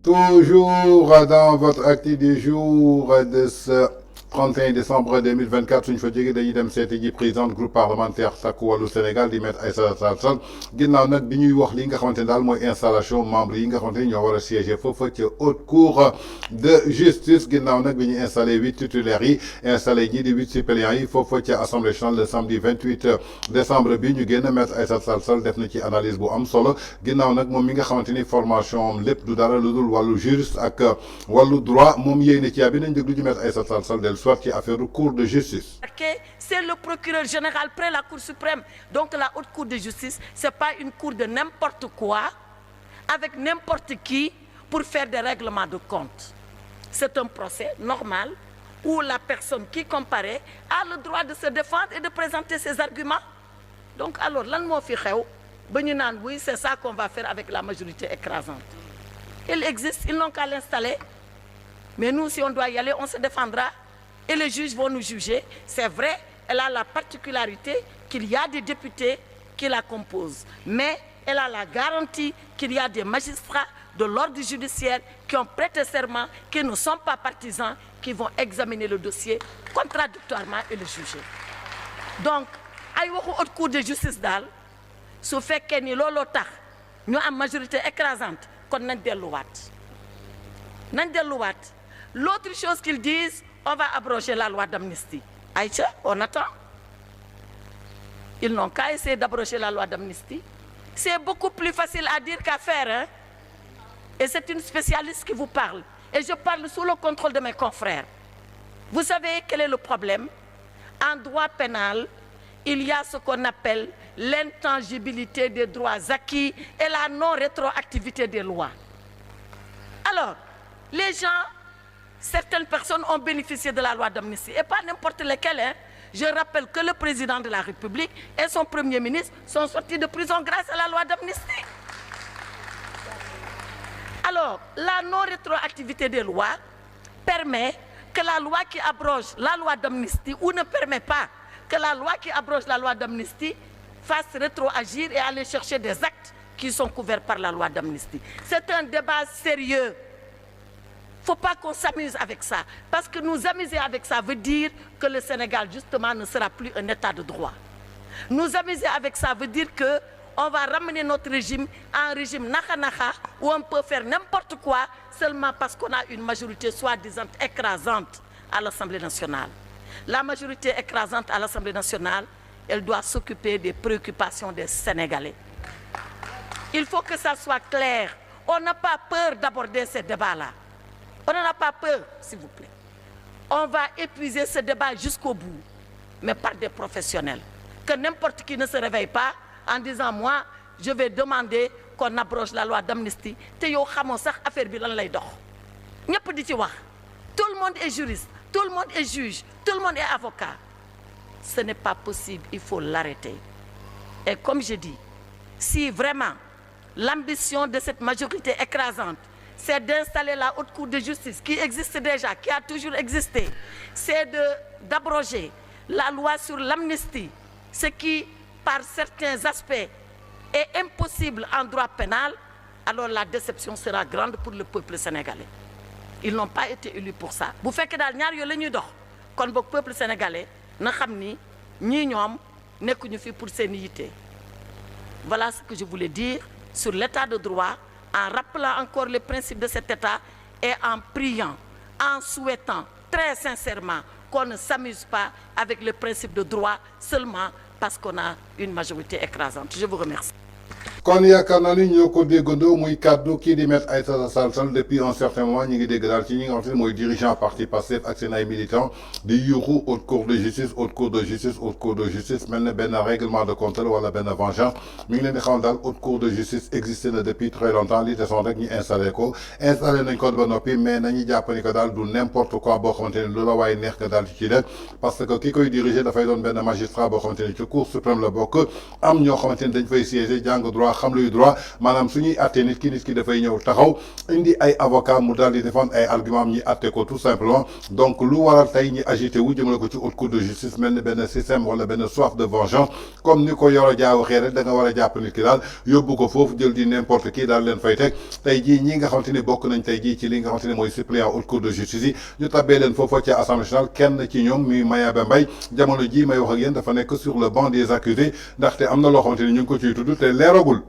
Toujours dans votre acte du jour de ce 31 décembre 2024 suñ fa jógee dañuy dem seeti ji président groupe parlementaire Takku Wallu Sénégal di Maître Aïssata Tall Sall ginnaaw nag bi ñuy wax li nga xamante ne daal mooy installation membre yi nga xamante ni ñoo war a siéger foofa ca haute cour de justice ginnaaw nag bi ñuy installé 8 titulaires yi installé ñii di 8 suppléants yi foofa ca assemblée nationale le samedi 28 décembre bi ñu génn Maître Aïssata Tall Sall def na ci analyse bu am solo ginnaaw nag moom mi nga xamante ni formation am lépp du dara lu dul wàllu juriste ak wàllu droit moom yéene ci bi nañ déglu ci Maître Aïssata Tall Sall del soit ci affaire cour de justice. C'est le procureur général près la Cour suprême. Donc la haute cour de justice, ce n'est pas une cour de n'importe quoi, avec n'importe qui, pour faire des règlements de compte. C'est un procès normal où la personne qui comparaît a le droit de se défendre et de présenter ses arguments. Donc alors, oui, c'est ça qu'on va faire avec la majorité écrasante. Il existe, ils n'ont qu'à l'installer. Mais nous, si on doit y aller, on se défendra. Et les juges vont nous juger. C'est vrai, elle a la particularité qu'il y a des députés qui la composent. Mais elle a la garantie qu'il y a des magistrats de l'ordre judiciaire qui ont prêté serment, qui ne sont pas partisans, qui vont examiner le dossier contradictoirement et le juger. Donc, ay waxu haute cour de justice daal su fekkee ni looloo tax ñu am majorité écrasante kon nañ delluwaat. L'autre chose qu'ils disent, on va abroger la loi d'amnistie. Aïcha, on attend. Ils n'ont qu'à essayer d'abroger la loi d'amnistie. C'est beaucoup plus facile à dire qu'à faire. Hein? Et c'est une spécialiste qui vous parle. Et je parle sous le contrôle de mes confrères. Vous savez quel est le problème? En droit pénal, il y a ce qu'on appelle l'intangibilité des droits acquis et la non-rétroactivité des lois. Alors, les gens, certaines personnes ont bénéficié de la loi d'amnistie, et pas n'importe lesquelles. Hein. Je rappelle que le président de la République et son premier ministre sont sortis de prison grâce à la loi d'amnistie. Alors, la non-rétroactivité des lois permet que la loi qui abroge la loi d'amnistie, ou ne permet pas que la loi qui abroge la loi d'amnistie fasse rétroagir et aller chercher des actes qui sont couverts par la loi d'amnistie. C'est un débat sérieux. Il ne faut pas qu'on s'amuse avec ça. Parce que nous amuser avec ça veut dire que le Sénégal, justement, ne sera plus un état de droit. Nous amuser avec ça veut dire qu'on va ramener notre régime à un régime naka-naka, où on peut faire n'importe quoi seulement parce qu'on a une majorité soi-disant écrasante à l'Assemblée nationale. La majorité écrasante à l'Assemblée nationale, elle doit s'occuper des préoccupations des Sénégalais. Il faut que ça soit clair. On n'a pas peur d'aborder ces débats-là. On n'en a pas peur, s'il vous plaît. On va épuiser ce débat jusqu'au bout, mais par des professionnels. Que n'importe qui ne se réveille pas en disant, moi, je vais demander qu'on abroge la loi d'amnistie. Tout le monde est juriste, tout le monde est juge, tout le monde est avocat. Ce n'est pas possible, il faut l'arrêter. Et comme je dis, si vraiment l'ambition de cette majorité écrasante, c'est d'installer la haute cour de justice qui existe déjà, qui a toujours existé. C'est d'abroger la loi sur l'amnistie, ce qui, par certains aspects, est impossible en droit pénal, alors la déception sera grande pour le peuple sénégalais. Ils n'ont pas été élus pour ça. Vous faites que dans le quand le peuple sénégalais, nous savons pour sénité. Voilà ce que je voulais dire sur l'état de droit, en rappelant encore les principes de cet État et en priant, en souhaitant très sincèrement qu'on ne s'amuse pas avec le principe de droit seulement parce qu'on a une majorité écrasante. Je vous remercie. kon yaakaar naa ni ñoo ko déggandoo muy kaddu kii di Maître Aïssata Tall Sall depuis un certain moment ñi ngi dégg daal ci ñi nga xamante ne mooy dirigeant parti Pastef ak seen ay militants di yuuxu haute cour de justice haute cour de justice haute cour de justice mel ne benn règlement de compte la wala benn vengeance mi ngi leen di xamal daal haute cour de justice existé na depuis très longtemps li desoon rek ñu installé nañ ko ba noppi mais nañu jàpp ni que daal du n'importe quoi boo xamante ne lu la waaye neex nga daal ci def parce que ki koy diriger dafay doon benn magistrat boo xamante ne ci cour suprême la bokk am ñoo xamante ne dañ fay siéger jàng droit xam luy droit maanaam suñuy àtte nit ki dafay ñëw taxaw indi ay avocat mu daal di défendre ay argument ñi àtte ko tout simplement donc lu waral tey ñi agité wu jëmale ko ci haute cour de justice mel ni benn système wala benn soif de vengeance comme ni ko Yoro Dia waxee rek da nga war a jàpp nit ki daal yóbbu ko foofu jël di n'importe qui daal leen fay teg tey jii ñi nga xamante ni bokk nañ tey jii ci li nga xamante ni mooy suppléant haute cour de justice yi ñu tabbee leen foofa ci assemblée nationale kenn ci ñoom muy Mayaba Mbaye jamono jii may wax ak yéen dafa nekk sur le banc des accusés ndaxte am na loo xamante ni ñu ngi ko ciy tudd te leeragul